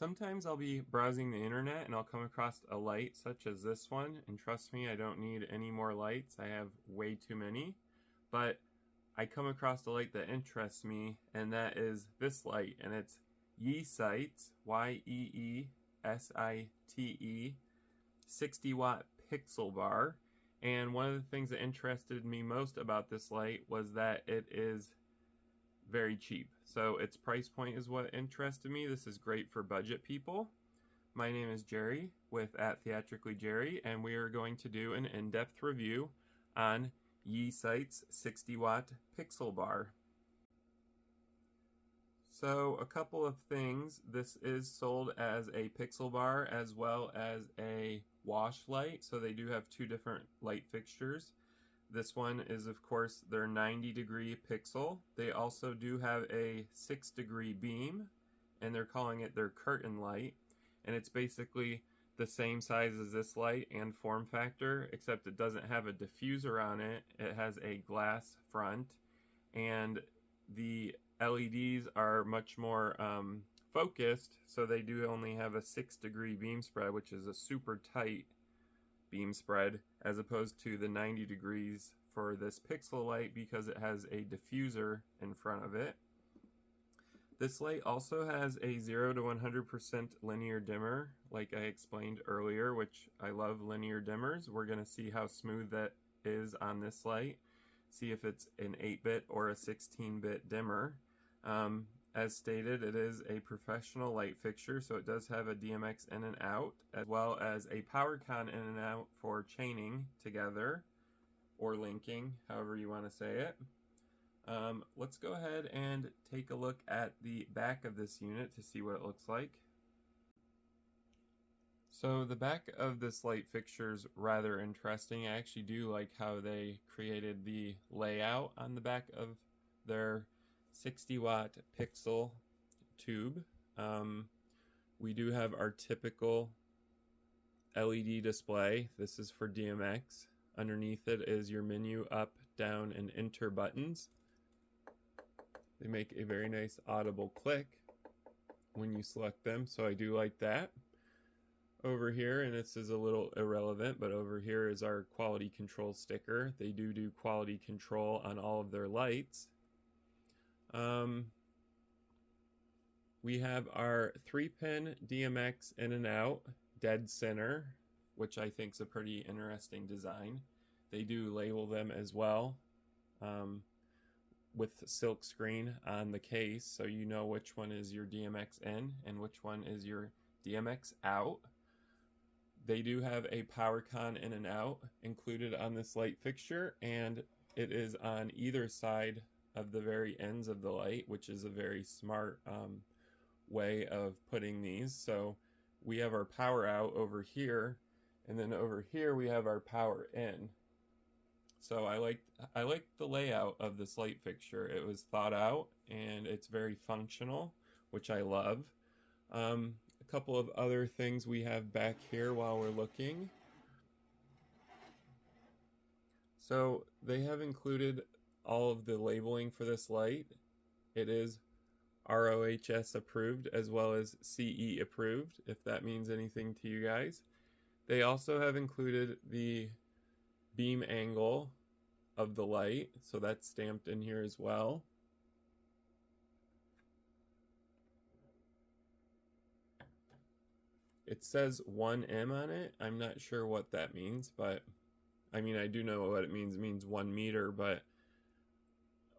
Sometimes I'll be browsing the internet and I'll come across a light such as this one, and trust me, I don't need any more lights. I have way too many. But I come across a light that interests me, and that is this light, and it's YEESite, YEESITE 60 watt pixel bar. And one of the things that interested me most about this light was that it is very cheap. So its price point is what interested me. This is great for budget people. My name is Jerry with @theatricallyjerry, and we are going to do an in-depth review on YEESite's 60 watt pixel bar. So a couple of things. This is sold as a pixel bar as well as a wash light, so they do have two different light fixtures. This one is, of course, their 90-degree pixel. They also do have a 6-degree beam, and they're calling it their curtain light. And it's basically the same size as this light and form factor, except it doesn't have a diffuser on it. It has a glass front, and the LEDs are much more focused, so they do only have a 6-degree beam spread, which is a super tight beam spread, as opposed to the 90 degrees for this pixel light because it has a diffuser in front of it. This light also has a 0 to 100% linear dimmer, like I explained earlier, which I love linear dimmers. We're going to see how smooth that is on this light, see if it's an 8-bit or a 16-bit dimmer. As stated, it is a professional light fixture, so it does have a DMX in and out, as well as a power con in and out for chaining together, or linking, however you want to say it. Let's go ahead and take a look at the back of this unit to see what it looks like. So the back of this light fixture is rather interesting. I actually do like how they created the layout on the back of their 60 watt pixel tube. We do have our typical LED display. This is for DMX. Underneath it is your menu, up, down, and enter buttons. They make a very nice audible click when you select them, so I do like that. Over here, and this is a little irrelevant, but over here is our quality control sticker. They do quality control on all of their lights. We have our 3-pin DMX in and out, dead center, which I think is a pretty interesting design. They do label them as well with silk screen on the case, so you know which one is your DMX in and which one is your DMX out. They do have a power con in and out included on this light fixture, and it is on either side of the very ends of the light, which is a very smart way of putting these. So we have our power out over here, and then over here we have our power in. So I like the layout of this light fixture. It was thought out and it's very functional, which I love. A couple of other things we have back here while we're looking. So they have included all of the labeling for this light. It is RoHS approved as well as CE approved, if that means anything to you guys. They also have included the beam angle of the light, so that's stamped in here as well. It says 1M on it. I'm not sure what that means, but I mean, I do know what it means. It means 1 meter, but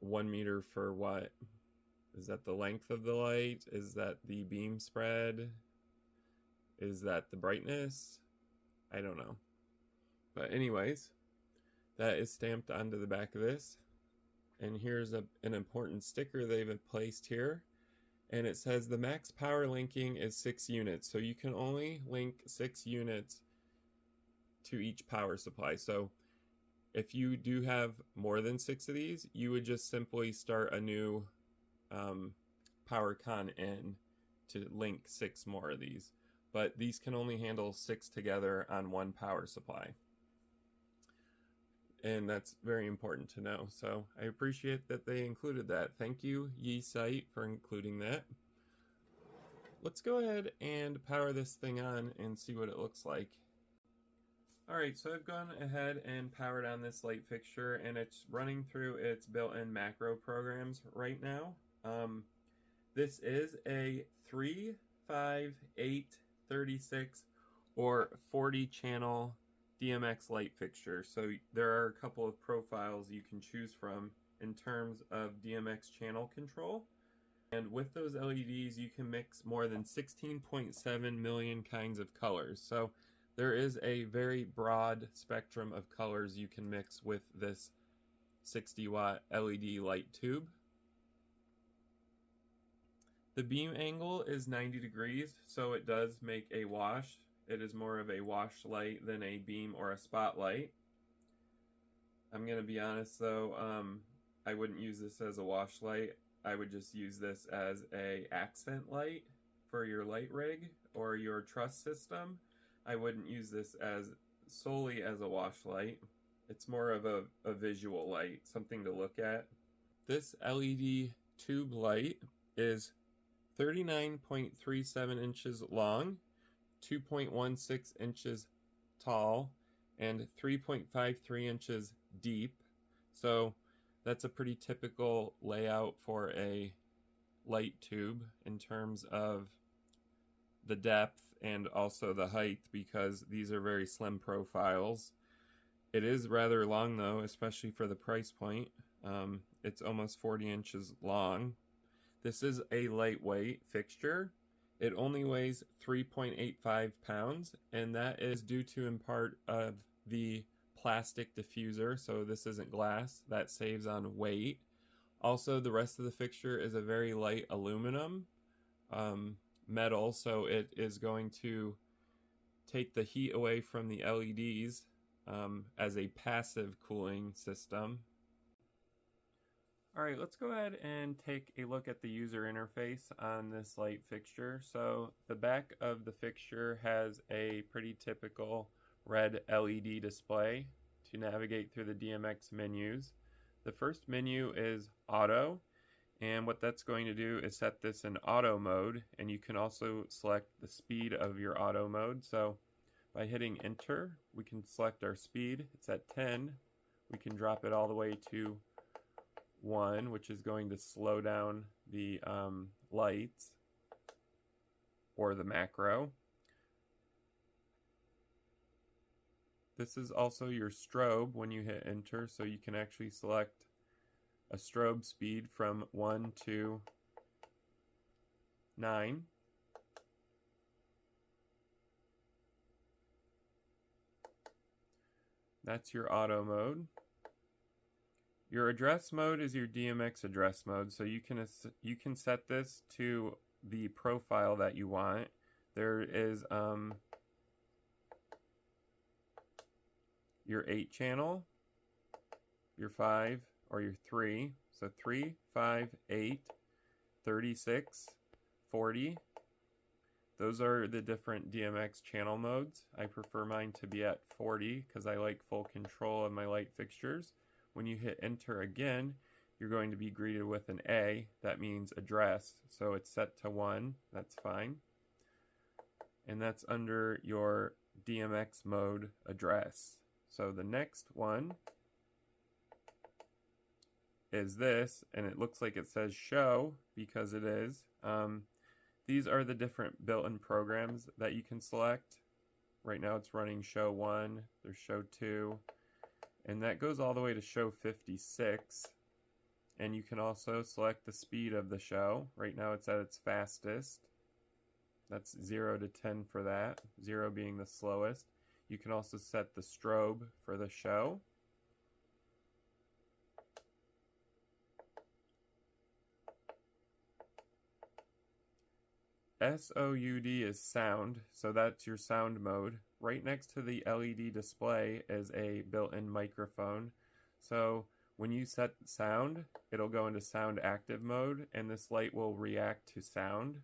1 meter for what? Is that the length of the light? Is that the beam spread? Is that the brightness? I don't know. But anyways, that is stamped onto the back of this. And here's an important sticker they've placed here. And it says the max power linking is 6 units. So you can only link 6 units to each power supply. So if you do have more than 6 of these, you would just simply start a new power con in to link 6 more of these. But these can only handle 6 together on one power supply. And that's very important to know. So I appreciate that they included that. Thank you, YEESite, for including that. let's go ahead and power this thing on and see what it looks like. Alright, so I've gone ahead and powered on this light fixture, and it's running through its built-in macro programs right now. This is a 3, 5, 8, 36, or 40 channel DMX light fixture. So there are a couple of profiles you can choose from in terms of DMX channel control. And with those LEDs, you can mix more than 16.7 million kinds of colors. So there is a very broad spectrum of colors you can mix with this 60-watt LED light tube. The beam angle is 90 degrees, so it does make a wash. It is more of a wash light than a beam or a spotlight. I'm going to be honest though, I wouldn't use this as a wash light. I would just use this as a accent light for your light rig or your truss system. I wouldn't use this as solely as a wash light. It's more of a visual light, something to look at. This LED tube light is 39.37 inches long, 2.16 inches tall, and 3.53 inches deep. So that's a pretty typical layout for a light tube in terms of the depth and also the height, because these are very slim profiles. It is rather long though, especially for the price point. It's almost 40 inches long. This is a lightweight fixture. It only weighs 3.85 pounds, and that is due to in part of the plastic diffuser, so this isn't glass. That saves on weight. Also, the rest of the fixture is a very light aluminum metal, so it is going to take the heat away from the LEDs as a passive cooling system. Alright, let's go ahead and take a look at the user interface on this light fixture. So the back of the fixture has a pretty typical red LED display to navigate through the DMX menus. The first menu is auto, and what that's going to do is set this in auto mode, and you can also select the speed of your auto mode. So by hitting enter, we can select our speed. It's at 10. We can drop it all the way to 1, which is going to slow down the lights or the macro. This is also your strobe when you hit enter, so you can actually select a strobe speed from 1 to 9. That's your auto mode. Your address mode is your DMX address mode, so you can set this to the profile that you want. There is your 8 channel, your 5, or your 3. So 3, 5, 8, 36, 40. Those are the different DMX channel modes. I prefer mine to be at 40 because I like full control of my light fixtures. When you hit enter again, you're going to be greeted with an A. That means address. So it's set to 1. That's fine. And that's under your DMX mode address. So the next one is this, and it looks like it says show because it is. These are the different built-in programs that you can select. Right now it's running show 1, there's show 2, and that goes all the way to show 56. And you can also select the speed of the show. Right now it's at its fastest. That's 0 to 10 for that, 0 being the slowest. You can also set the strobe for the show. SOUD is sound, so that's your sound mode. Right next to the LED display is a built-in microphone. So when you set sound, it'll go into sound active mode, and this light will react to sound.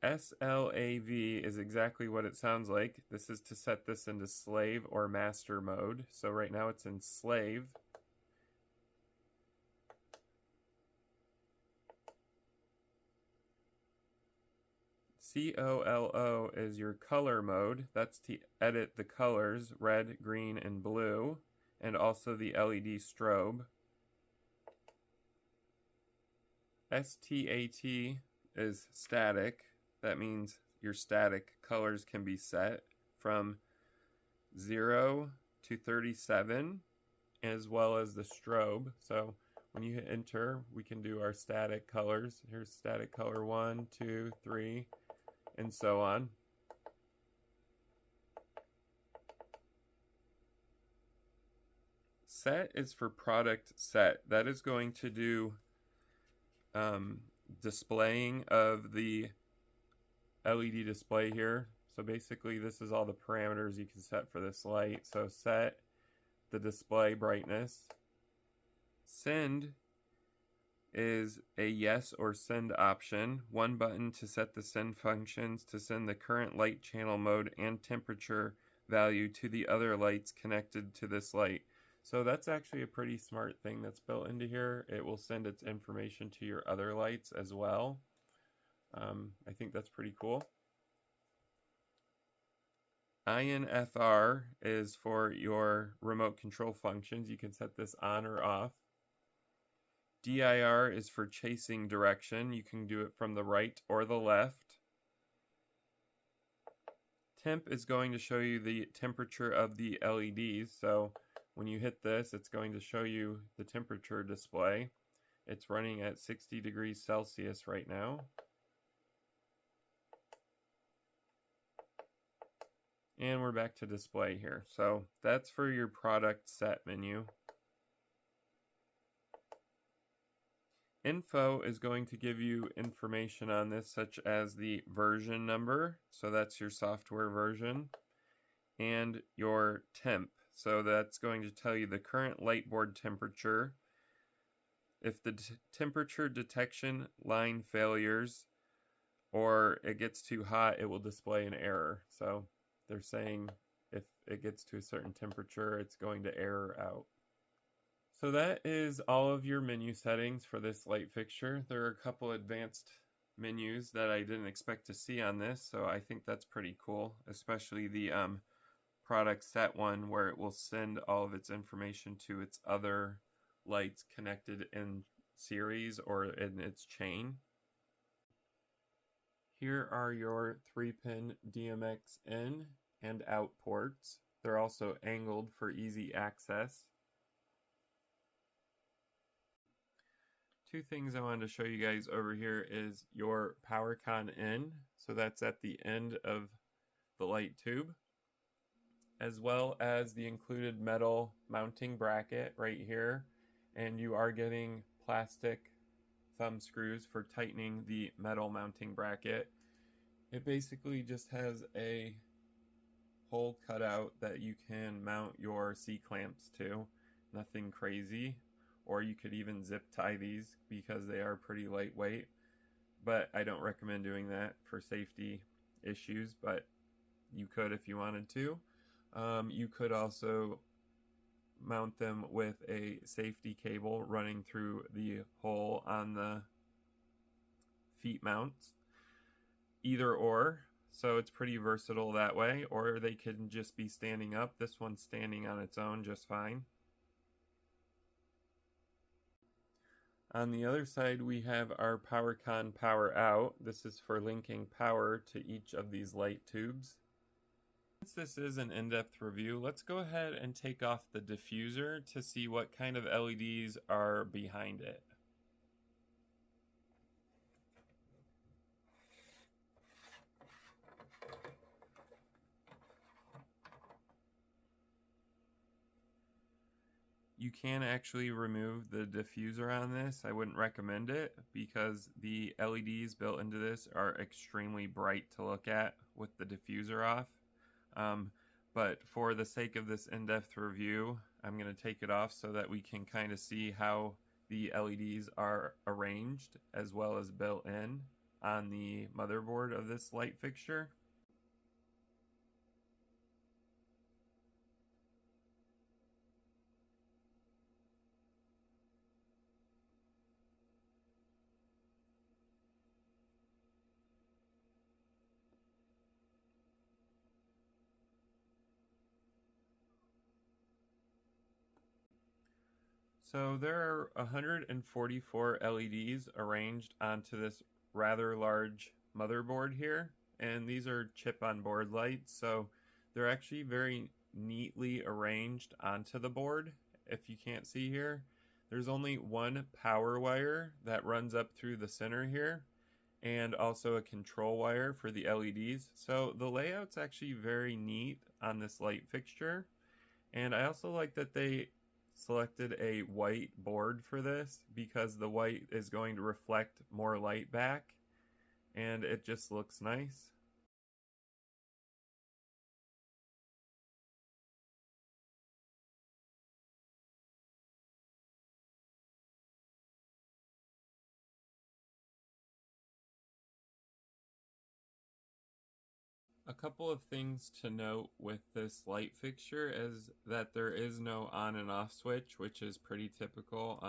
SLAV is exactly what it sounds like. This is to set this into slave or master mode. So right now it's in slave. COLO is your color mode. That's to edit the colors, red, green, and blue, and also the LED strobe. STAT is static. That means your static colors can be set from 0 to 37, as well as the strobe. So when you hit enter, we can do our static colors. Here's static color 1, 2, 3, and so on. Set is for product set. That is going to do displaying of the LED display here. So basically this is all the parameters you can set for this light. So set the display brightness. Send is a yes or send option. One button to set the send functions to send the current light channel mode and temperature value to the other lights connected to this light. So that's actually a pretty smart thing that's built into here. It will send its information to your other lights as well. I think that's pretty cool. INFR is for your remote control functions. You can set this on or off. DIR is for chasing direction. You can do it from the right or the left. Temp is going to show you the temperature of the LEDs. So when you hit this, it's going to show you the temperature display. It's running at 60 degrees Celsius right now. And we're back to display here. So that's for your product set menu. Info is going to give you information on this, such as the version number. So that's your software version. And your temp. So that's going to tell you the current light board temperature. If the temperature detection line failures or it gets too hot, it will display an error. So they're saying if it gets to a certain temperature, it's going to error out. So that is all of your menu settings for this light fixture. There are a couple advanced menus that I didn't expect to see on this, so I think that's pretty cool, especially the product set one, where it will send all of its information to its other lights connected in series or in its chain. Here are your 3-pin DMX in and out ports. They're also angled for easy access. Two things I wanted to show you guys over here is your power con in. So that's at the end of the light tube, as well as the included metal mounting bracket right here. And you are getting plastic thumb screws for tightening the metal mounting bracket. It basically just has a hole cut out that you can mount your C-clamps to. Nothing crazy. Or you could even zip tie these because they are pretty lightweight. But I don't recommend doing that for safety issues, but you could if you wanted to. You could also mount them with a safety cable running through the hole on the feet mounts. Either or, so it's pretty versatile that way, or they can just be standing up. This one's standing on its own just fine. On the other side, we have our power con power out. This is for linking power to each of these light tubes. Since this is an in-depth review, let's go ahead and take off the diffuser to see what kind of LEDs are behind it. You can actually remove the diffuser on this. I wouldn't recommend it because the LEDs built into this are extremely bright to look at with the diffuser off. But for the sake of this in-depth review, I'm going to take it off so that we can kind of see how the LEDs are arranged as well as built in on the motherboard of this light fixture. So there are 144 LEDs arranged onto this rather large motherboard here, and these are chip-on-board lights, so they're actually very neatly arranged onto the board. If you can't see here, there's only one power wire that runs up through the center here, and also a control wire for the LEDs. So the layout's actually very neat on this light fixture, and I also like that they selected a white board for this because the white is going to reflect more light back and it just looks nice. A couple of things to note with this light fixture is that there is no on and off switch, which is pretty typical.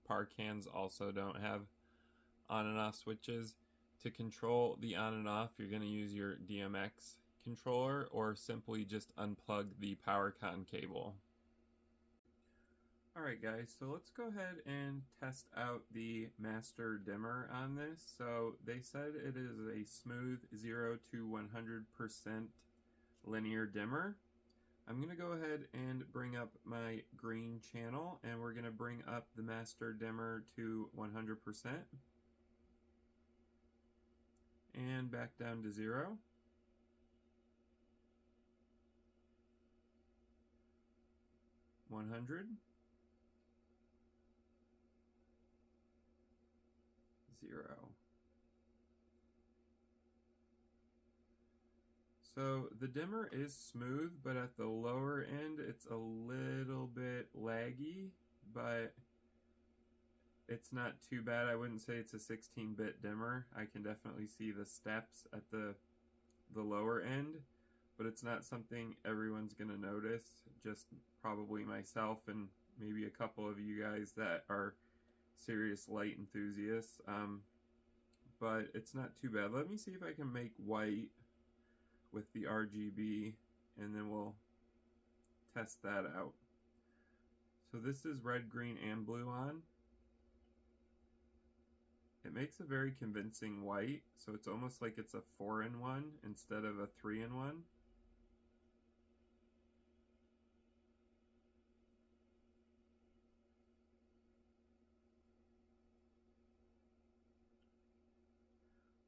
Par cans also don't have on and off switches. To control the on and off, you're going to use your DMX controller or simply just unplug the power con cable. Alright guys, so let's go ahead and test out the master dimmer on this. So they said it is a smooth 0 to 100% linear dimmer. I'm going to go ahead and bring up my green channel and we're going to bring up the master dimmer to 100% and back down to 0. $100, 0. So the dimmer is smooth, but at the lower end it's a little bit laggy, but it's not too bad. I wouldn't say it's a 16-bit dimmer. I can definitely see the steps at the lower end, but it's not something everyone's gonna notice, just probably myself and maybe a couple of you guys that are serious light enthusiasts. But it's not too bad. Let me see if I can make white with the RGB and then we'll test that out. So this is red, green, and blue on. It makes a very convincing white, so it's almost like it's a 4-in-1 instead of a 3-in-1.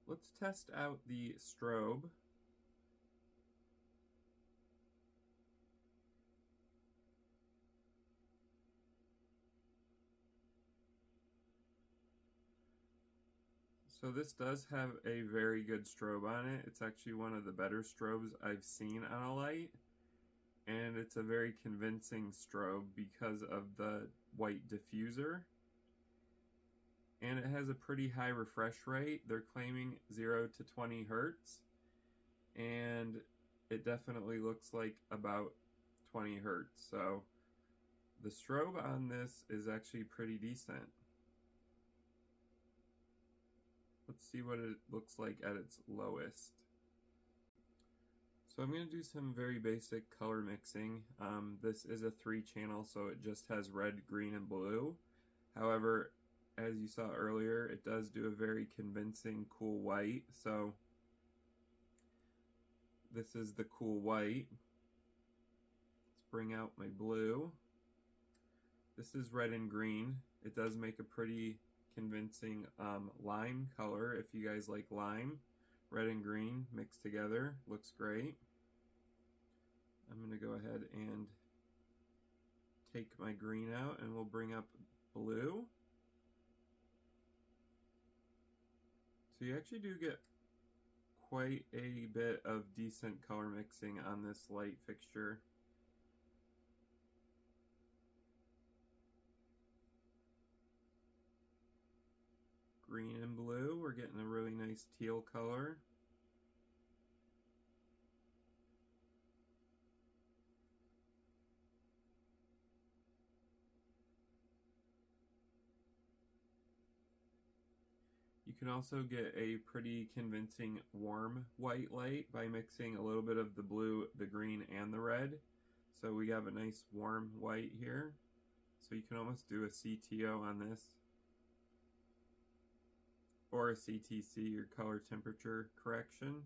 Let's test out the strobe. So this does have a very good strobe on it. It's actually one of the better strobes I've seen on a light. And it's a very convincing strobe because of the white diffuser. And it has a pretty high refresh rate. They're claiming 0 to 20 hertz. And it definitely looks like about 20 hertz. So the strobe on this is actually pretty decent. Let's see what it looks like at its lowest. So I'm going to do some very basic color mixing. This is a 3-channel, so it just has red, green, and blue. However, as you saw earlier, it does do a very convincing cool white. So this is the cool white. Let's bring out my blue. This is red and green. It does make a pretty convincing lime color if you guys like lime. Red and green mixed together, looks great. I'm going to go ahead and take my green out and we'll bring up blue. So you actually do get quite a bit of decent color mixing on this light fixture. Green and blue, we're getting a really nice teal color. You can also get a pretty convincing warm white light by mixing a little bit of the blue, the green, and the red. So we have a nice warm white here. So you can almost do a CTO on this, or a CTC, or color temperature correction.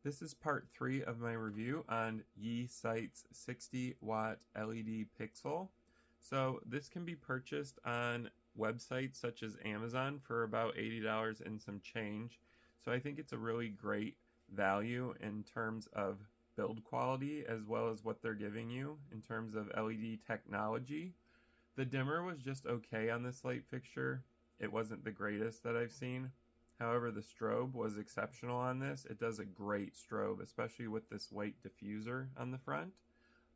This is part 3 of my review on YEESite's 60-watt LED pixel. So this can be purchased on websites such as Amazon for about $80 and some change. So I think it's a really great value in terms of build quality as well as what they're giving you in terms of LED technology. The dimmer was just okay on this light fixture. It wasn't the greatest that I've seen. However, the strobe was exceptional on this. It does a great strobe, especially with this white diffuser on the front.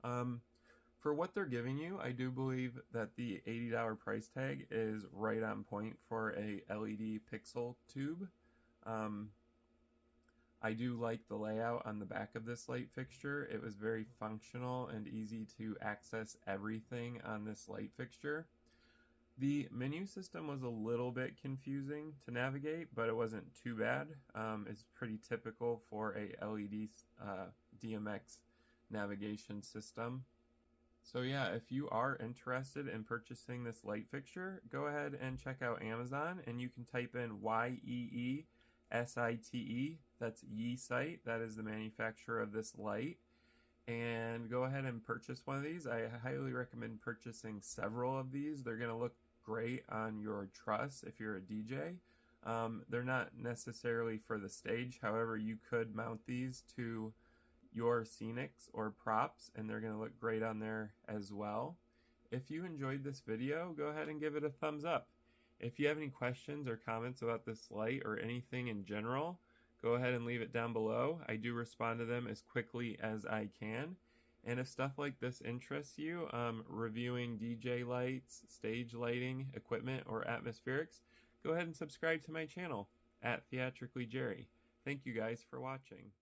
For what they're giving you, I do believe that the $80 price tag is right on point for a LED pixel tube. I do like the layout on the back of this light fixture. It was very functional and easy to access everything on this light fixture. The menu system was a little bit confusing to navigate, but it wasn't too bad. It's pretty typical for a LED DMX navigation system. So yeah, if you are interested in purchasing this light fixture, go ahead and check out Amazon, and you can type in YEESite, that's YEESite, that is the manufacturer of this light, and go ahead and purchase one of these. I highly recommend purchasing several of these. They're going to look great on your truss if you're a DJ. They're not necessarily for the stage, however you could mount these to your scenics or props and they're going to look great on there as well. If you enjoyed this video, go ahead and give it a thumbs up. If you have any questions or comments about this light or anything in general, go ahead and leave it down below. I do respond to them as quickly as I can. And if stuff like this interests you, reviewing DJ lights, stage lighting, equipment, or atmospherics, go ahead and subscribe to my channel at Theatrically Jerry. Thank you guys for watching.